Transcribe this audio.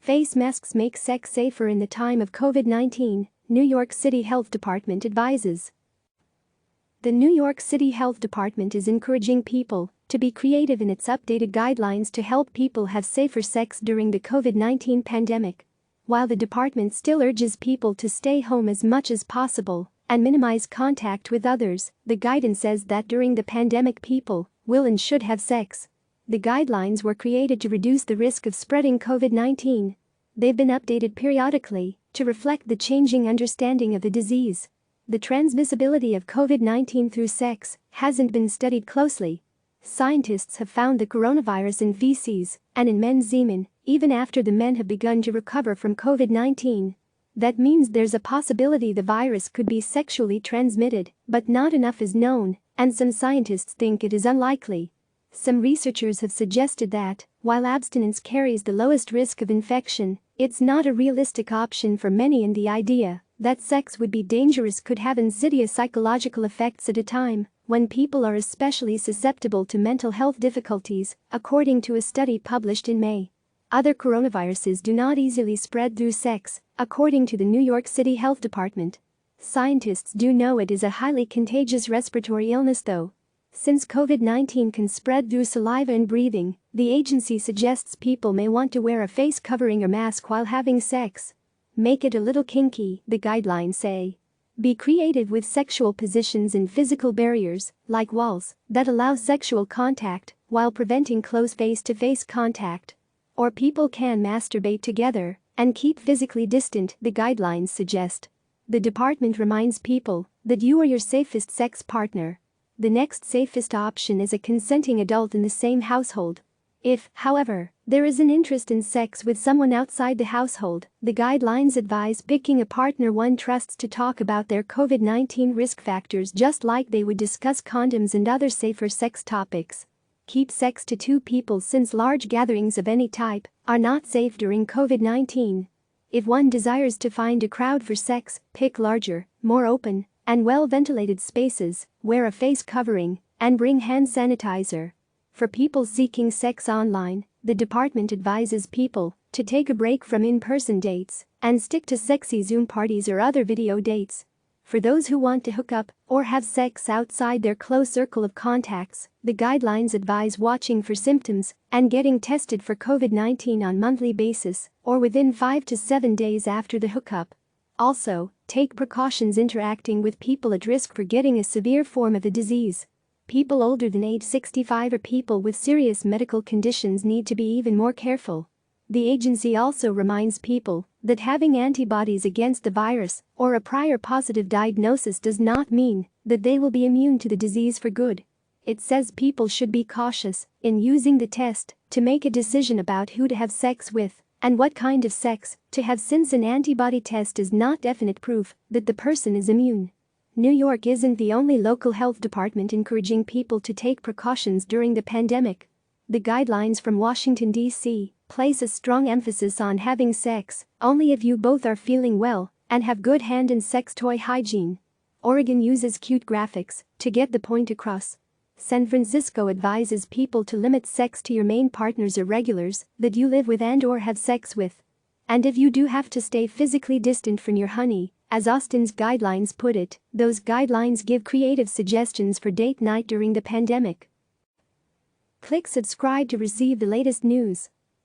Face masks make sex safer in the time of COVID-19, New York City Health Department advises. The New York City Health Department is encouraging people to be creative in its updated guidelines to help people have safer sex during the COVID-19 pandemic. While the department still urges people to stay home as much as possible and minimize contact with others, the guidance says that during the pandemic people will and should have sex. The guidelines were created to reduce the risk of spreading COVID-19. They've been updated periodically to reflect the changing understanding of the disease. The transmissibility of COVID-19 through sex hasn't been studied closely. Scientists have found the coronavirus in feces and in men's semen, even after the men have begun to recover from COVID-19. That means there's a possibility the virus could be sexually transmitted, but not enough is known, and some scientists think it is unlikely. Some researchers have suggested that, while abstinence carries the lowest risk of infection, it's not a realistic option for many, and the idea that sex would be dangerous could have insidious psychological effects at a time when people are especially susceptible to mental health difficulties, according to a study published in May. Other coronaviruses do not easily spread through sex, according to the New York City Health Department. Scientists do know it is a highly contagious respiratory illness, though. Since COVID-19 can spread through saliva and breathing, the agency suggests people may want to wear a face covering or mask while having sex. Make it a little kinky, the guidelines say. Be creative with sexual positions and physical barriers, like walls, that allow sexual contact while preventing close face-to-face contact. Or people can masturbate together and keep physically distant, the guidelines suggest. The department reminds people that you are your safest sex partner. The next safest option is a consenting adult in the same household. If, however, there is an interest in sex with someone outside the household, the guidelines advise picking a partner one trusts to talk about their COVID-19 risk factors just like they would discuss condoms and other safer sex topics. Keep sex to two people since large gatherings of any type are not safe during COVID-19. If one desires to find a crowd for sex, pick larger, more open, and well-ventilated spaces, wear a face covering, and bring hand sanitizer. For people seeking sex online, the department advises people to take a break from in-person dates and stick to sexy Zoom parties or other video dates. For those who want to hook up or have sex outside their close circle of contacts, the guidelines advise watching for symptoms and getting tested for COVID-19 on a monthly basis or within 5 to 7 days after the hookup. Also, take precautions interacting with people at risk for getting a severe form of the disease. People older than age 65 or people with serious medical conditions need to be even more careful. The agency also reminds people that having antibodies against the virus or a prior positive diagnosis does not mean that they will be immune to the disease for good. It says people should be cautious in using the test to make a decision about who to have sex with and what kind of sex to have, since an antibody test is not definite proof that the person is immune. New York isn't the only local health department encouraging people to take precautions during the pandemic. The guidelines from Washington, D.C., place a strong emphasis on having sex only if you both are feeling well and have good hand and sex toy hygiene. Oregon uses cute graphics to get the point across. San Francisco advises people to limit sex to your main partners or regulars that you live with and/or have sex with. And if you do have to stay physically distant from your honey, as Austin's guidelines put it, those guidelines give creative suggestions for date night during the pandemic. Click subscribe to receive the latest news.